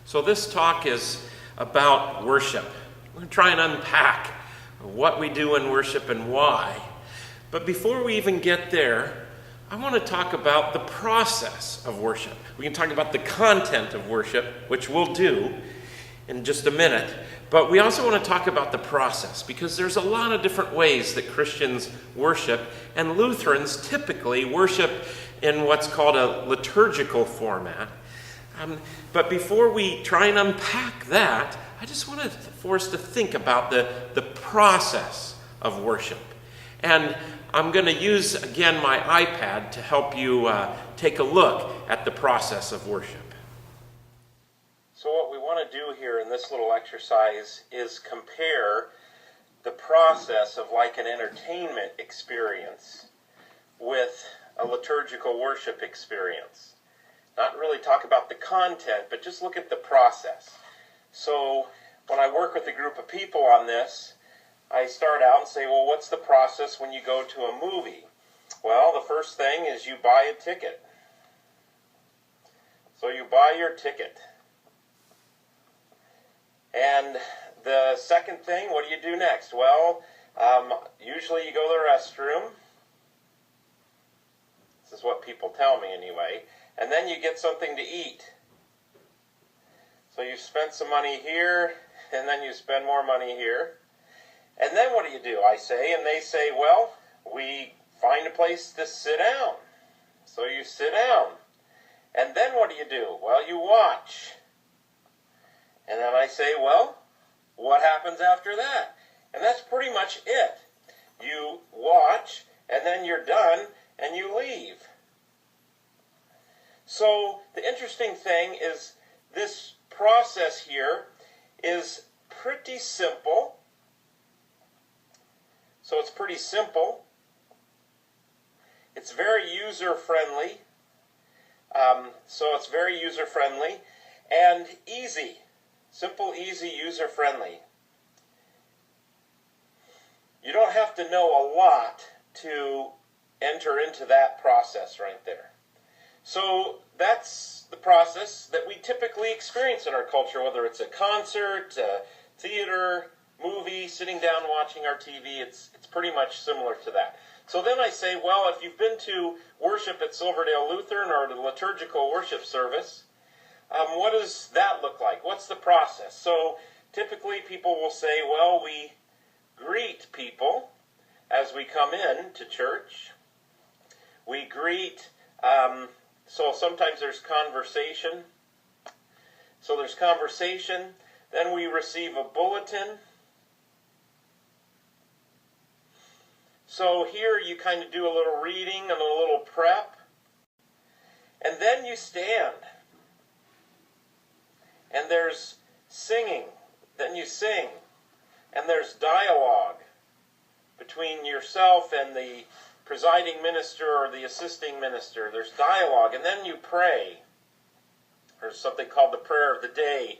So this talk is about worship. We're going to try and unpack what we do in worship and why. But before we even get there, I want to talk about the process of worship. We can talk about the content of worship, which we'll do in just a minute. But we also want to talk about the process, because there's a lot of different ways that Christians worship, and Lutherans typically worship in what's called a liturgical format. But before we try and unpack that, I just wanted for us to think about the process of worship. And I'm going to use, again, my iPad to help you take a look at the process of worship. So what we want to do here in this little exercise is compare the process of like an entertainment experience with a liturgical worship experience. Not really talk about the content, but just look at the process. So when I work with a group of people on this, I start out and say, well, what's the process when you go to a movie? Well, the first thing is you buy a ticket. So you buy your ticket. And the second thing, what do you do next? Well, usually you go to the restroom. This is what people tell me anyway. And then you get something to eat. So you spent some money here, and then you spend more money here. And then what do? I say, and they say, well, we find a place to sit down. So you sit down. And then what do? Well, you watch. And then I say, well, what happens after that? And that's pretty much it. You watch, and then you're done, and you leave. So the interesting thing is this process here is pretty simple. So it's pretty simple. It's very user-friendly. So it's very user-friendly and easy. Simple, easy, user-friendly. You don't have to know a lot to enter into that process right there. So that's the process that we typically experience in our culture, whether it's a concert, a theater, movie, sitting down watching our TV. It's pretty much similar to that. So then I say, well, if you've been to worship at Silverdale Lutheran or the liturgical worship service, what does that look like? What's the process? So typically people will say, well, we greet people as we come in to church. We greet, so sometimes there's conversation. So there's conversation. Then we receive a bulletin. So here you kind of do a little reading and a little prep. And then you stand. And there's singing. Then you sing. And there's dialogue between yourself and the presiding minister or the assisting minister. There's dialogue. And then you pray. There's something called the prayer of the day.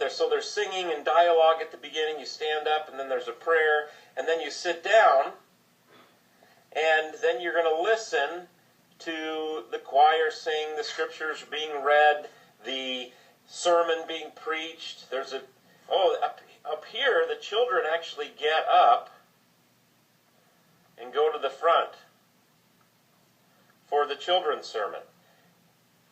So there's singing and dialogue at the beginning. You stand up and then there's a prayer. And then you sit down. And then you're going to listen to the choir sing, the scriptures being read, the sermon being preached. Up here, the children actually get up and go to the front for the children's sermon.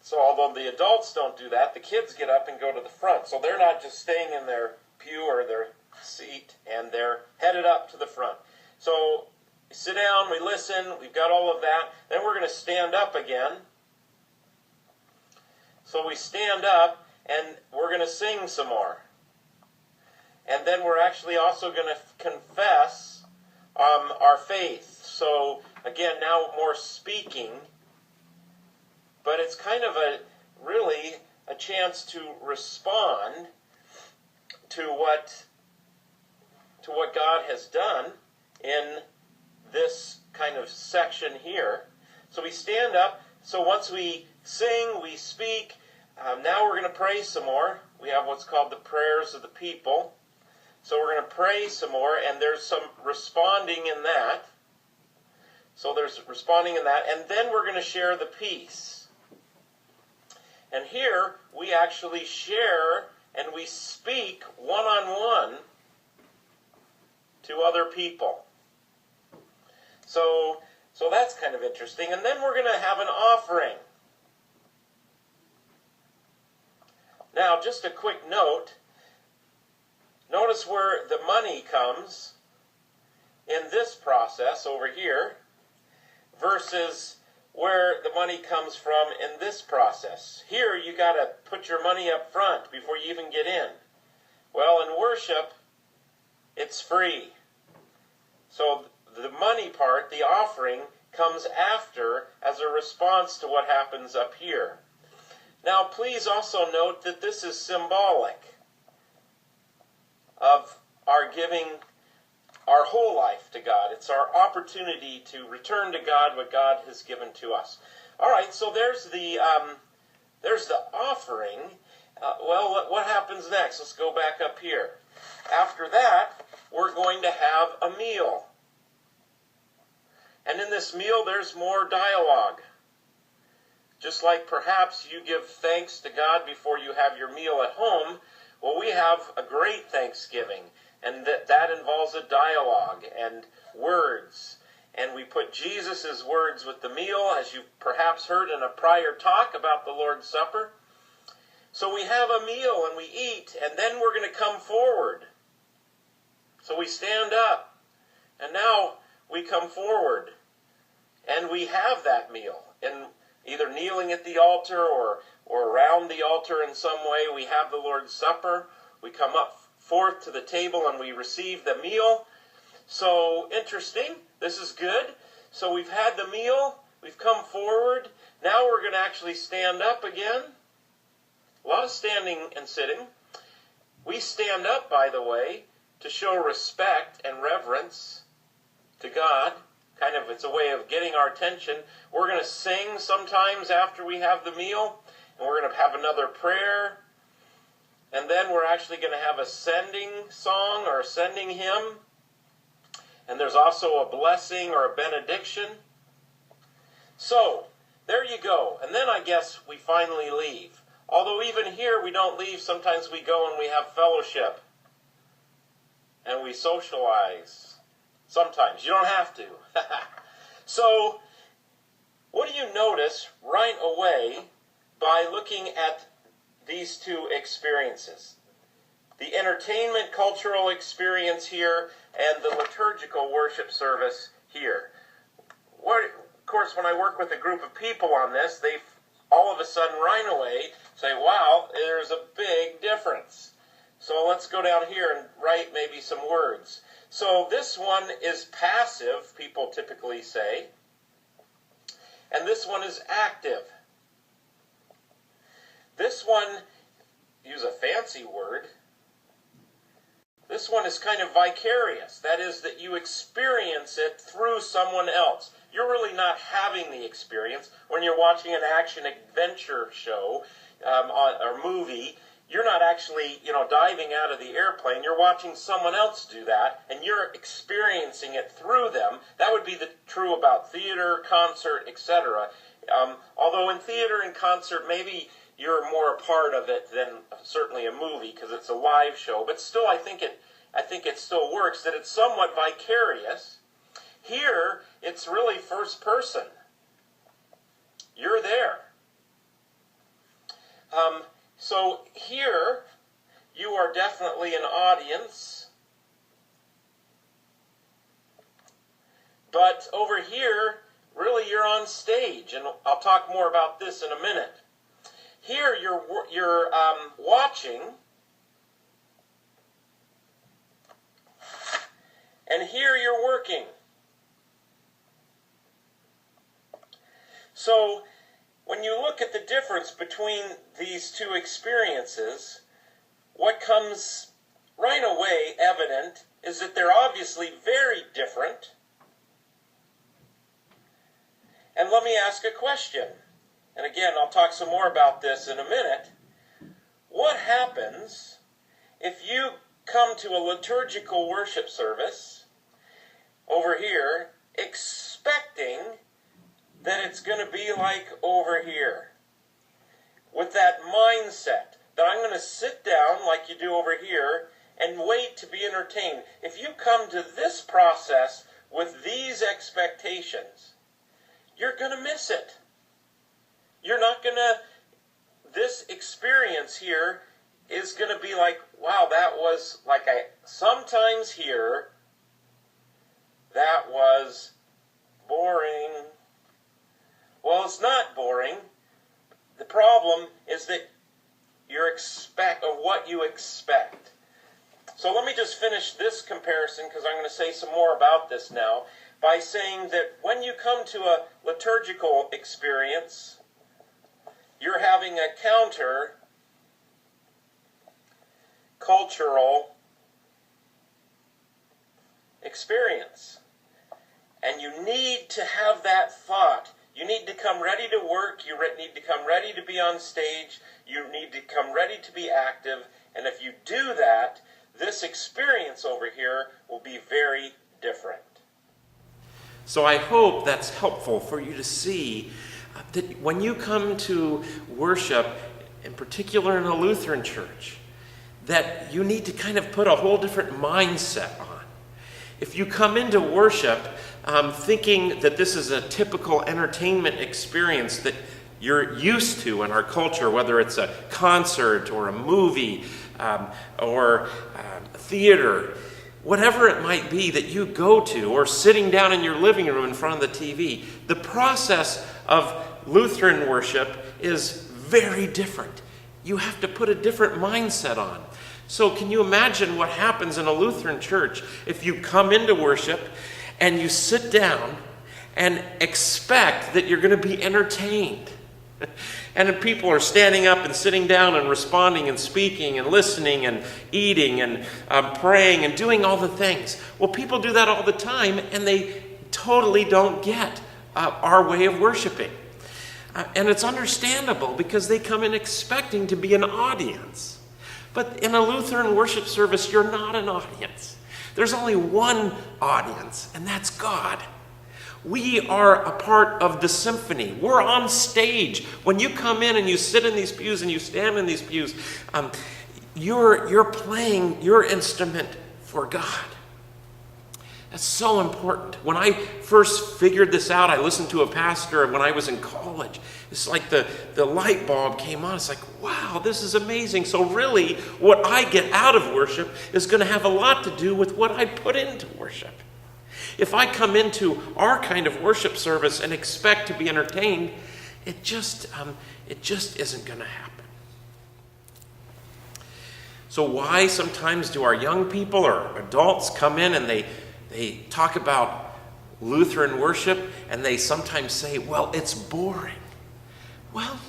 So although the adults don't do that, the kids get up and go to the front. So they're not just staying in their pew or their seat, and they're headed up to the front. So we sit down, we listen, we've got all of that. Then we're going to stand up again. So we stand up, and we're going to sing some more. And then we're actually also going to confess our faith. So, again, now more speaking. But it's kind of really a chance to respond to what God has done in this kind of section here. So we stand up. So once we sing, we speak. Now we're going to pray some more. We have what's called the prayers of the people. So we're going to pray some more, and there's some responding in that. So there's responding in that, and then we're going to share the peace. And here we actually share and we speak one-on-one to other people. So that's kind of interesting. And then we're going to have an offering. Now, just a quick note. Notice where the money comes in this process over here versus where the money comes from in this process. Here you got to put your money up front before you even get in. Well, in worship, it's free. So the money part, the offering, comes after as a response to what happens up here. Now, please also note that this is symbolic of our giving our whole life to God. It's our opportunity to return to God what God has given to us. All right, so there's the offering. Well, what happens next? Let's go back up here. After that, we're going to have a meal. And in this meal, there's more dialogue. Just like perhaps you give thanks to God before you have your meal at home, well, we have a great Thanksgiving. And that involves a dialogue and words. And we put Jesus' words with the meal, as you've perhaps heard in a prior talk about the Lord's Supper. So we have a meal and we eat, and then we're going to come forward. So we stand up, and now we come forward, and we have that meal. And either kneeling at the altar or around the altar in some way, we have the Lord's Supper. We come up forth to the table and we receive the meal. So interesting. This is good. So we've had the meal. We've come forward. Now we're going to actually stand up again. A lot of standing and sitting. We stand up, by the way, to show respect and reverence to God. Kind of, it's a way of getting our attention. We're going to sing sometimes after we have the meal. And we're going to have another prayer. And then we're actually going to have a sending song or a sending hymn. And there's also a blessing or a benediction. So, there you go. And then I guess we finally leave. Although even here we don't leave. Sometimes we go and we have fellowship. And we socialize. Sometimes. You don't have to. So, what do you notice right away by looking at these two experiences? The entertainment cultural experience here and the liturgical worship service here. Of course, when I work with a group of people on this, they all of a sudden right away say, wow, there's a big difference. So let's go down here and write maybe some words. So this one is passive, people typically say, and this one is active. This one, use a fancy word, this one is kind of vicarious. That is that you experience it through someone else. You're really not having the experience. When you're watching an action-adventure show or movie, you're not actually, diving out of the airplane. You're watching someone else do that, and you're experiencing it through them. That would be true about theater, concert, etc. Although in theater and concert, maybe you're more a part of it than certainly a movie because it's a live show. But still, I think it still works, that it's somewhat vicarious. Here, it's really first person. You're there. So here, you are definitely an audience. But over here, really you're on stage. And I'll talk more about this in a minute. Here, you're watching. And here you're working. So, when you look at the difference between these two experiences, what comes right away evident is that they're obviously very different. And let me ask a question. And again, I'll talk some more about this in a minute. What happens if you come to a liturgical worship service over here expecting that it's going to be like over here? with that mindset that I'm going to sit down like you do over here and wait to be entertained. If you come to this process with these expectations, you're going to miss it. You're not going to, this experience here is going to be like, wow, that was like I sometimes hear, that was boring. Well, it's not boring. The problem is that what you expect. So let me just finish this comparison, because I'm going to say some more about this now, by saying that when you come to a liturgical experience, you're having a counter-cultural experience. And you need to have that thought. You need to come ready to work. You need to come ready to be on stage. You need to come ready to be active. And if you do that, this experience over here will be very different. So I hope that's helpful for you to see that when you come to worship, in particular in a Lutheran church, that you need to kind of put a whole different mindset on. If you come into worship thinking that this is a typical entertainment experience that you're used to in our culture, whether it's a concert or a movie or theater, whatever it might be that you go to, or sitting down in your living room in front of the TV, the process of Lutheran worship is very different. You have to put a different mindset on. So can you imagine what happens in a Lutheran church if you come into worship and you sit down and expect that you're going to be entertained? And then people are standing up and sitting down and responding and speaking and listening and eating and praying and doing all the things. Well, people do that all the time, and they totally don't get our way of worshiping. And it's understandable, because they come in expecting to be an audience. But in a Lutheran worship service, you're not an audience. There's only one audience, and that's God. We are a part of the symphony. We're on stage. When you come in and you sit in these pews and you stand in these pews, you're playing your instrument for God. That's so important. When I first figured this out, I listened to a pastor when I was in college. It's like the light bulb came on. It's like, wow, this is amazing. So really, what I get out of worship is going to have a lot to do with what I put into worship. If I come into our kind of worship service and expect to be entertained, it just isn't going to happen. So why sometimes do our young people or adults come in and they talk about Lutheran worship and they sometimes say, well, it's boring. Well,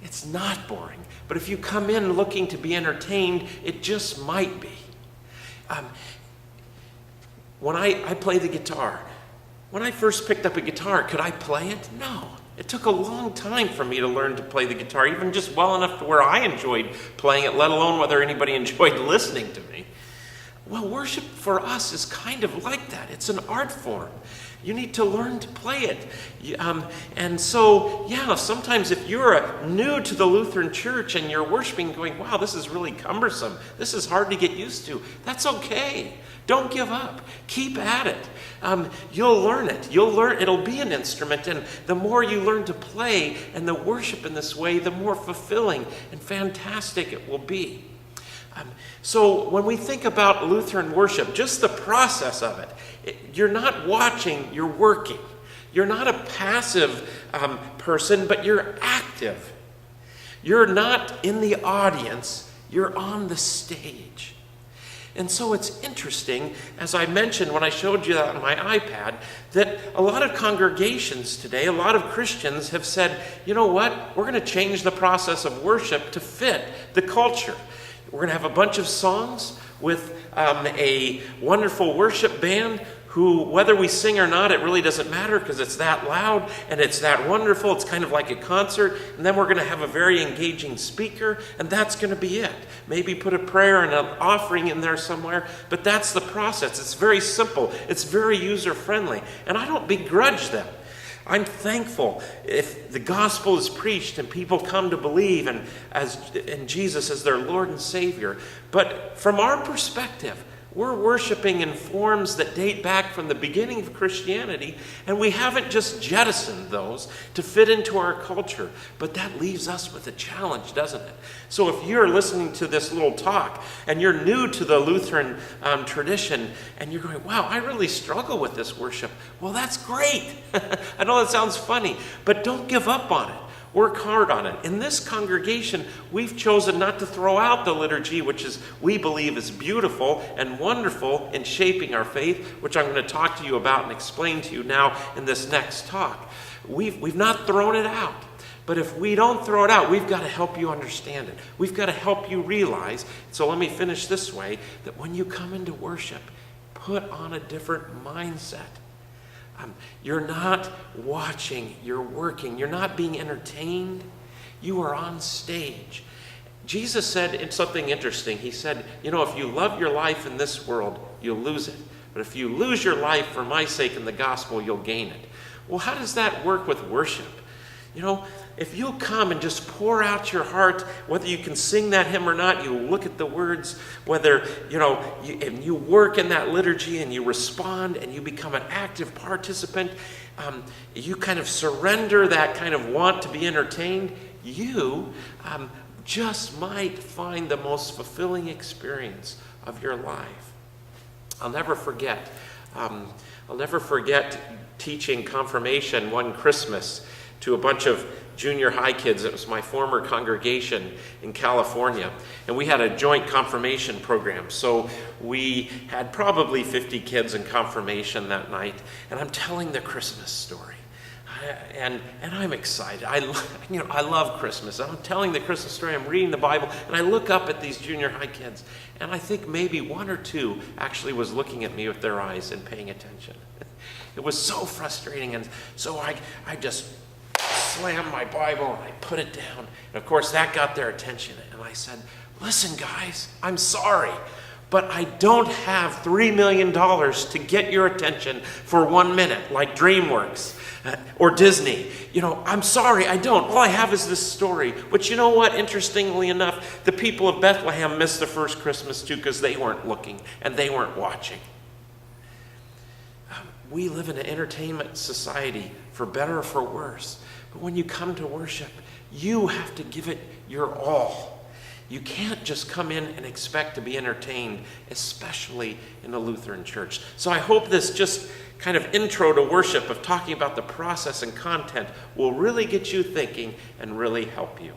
it's not boring. But if you come in looking to be entertained, it just might be. When I play the guitar, when I first picked up a guitar, could I play it? No. It took a long time for me to learn to play the guitar, even just well enough to where I enjoyed playing it, let alone whether anybody enjoyed listening to me. Well, worship for us is kind of like that. It's an art form. You need to learn to play it. And so, sometimes if you're new to the Lutheran church and you're worshiping going, wow, this is really cumbersome, this is hard to get used to, that's okay. Don't give up. Keep at it. You'll learn it. It'll be an instrument, and the more you learn to play and the worship in this way, the more fulfilling and fantastic it will be. So when we think about Lutheran worship, just the process of it, you're not watching, you're working. You're not a passive person, but you're active. You're not in the audience, you're on the stage. And so it's interesting, as I mentioned when I showed you that on my iPad, that a lot of congregations today, a lot of Christians have said, you know what, we're going to change the process of worship to fit the culture. We're going to have a bunch of songs with a wonderful worship band who, whether we sing or not, it really doesn't matter because it's that loud and it's that wonderful. It's kind of like a concert. And then we're going to have a very engaging speaker, and that's going to be it. Maybe put a prayer and an offering in there somewhere, but that's the process. It's very simple. It's very user-friendly, and I don't begrudge them. I'm thankful if the gospel is preached and people come to believe in Jesus as their Lord and Savior. But from our perspective, we're worshiping in forms that date back from the beginning of Christianity, and we haven't just jettisoned those to fit into our culture. But that leaves us with a challenge, doesn't it? So if you're listening to this little talk and you're new to the Lutheran tradition and you're going, wow, I really struggle with this worship. Well, that's great. I know that sounds funny, but don't give up on it. Work hard on it. In this congregation, we've chosen not to throw out the liturgy, which we believe is beautiful and wonderful in shaping our faith, which I'm going to talk to you about and explain to you now in this next talk. We've not thrown it out. But if we don't throw it out, we've got to help you understand it. We've got to help you realize, so let me finish this way, that when you come into worship, put on a different mindset. You're not watching, you're working. You're not being entertained. You are on stage. Jesus said something interesting. He said, if you love your life in this world, you'll lose it. But if you lose your life for my sake in the gospel, you'll gain it. Well, how does that work with worship? If you'll come and just pour out your heart, whether you can sing that hymn or not, you look at the words, whether, and you work in that liturgy and you respond and you become an active participant, you kind of surrender that kind of want to be entertained, you just might find the most fulfilling experience of your life. I'll never forget teaching confirmation one Christmas to a bunch of junior high kids. It was my former congregation in California. And we had a joint confirmation program. So we had probably 50 kids in confirmation that night. And I'm telling the Christmas story. And I'm excited. I love Christmas. I'm telling the Christmas story. I'm reading the Bible. And I look up at these junior high kids. And I think maybe one or two actually was looking at me with their eyes and paying attention. It was so frustrating. And so I just slammed my Bible and I put it down. And of course that got their attention. And I said, listen guys, I'm sorry, but I don't have $3 million to get your attention for 1 minute like DreamWorks or Disney. I'm sorry, I don't. All I have is this story. But you know what? Interestingly enough, the people of Bethlehem missed the first Christmas too because they weren't looking and they weren't watching. We live in an entertainment society, for better or for worse. But when you come to worship, you have to give it your all. You can't just come in and expect to be entertained, especially in a Lutheran church. So I hope this just kind of intro to worship of talking about the process and content will really get you thinking and really help you.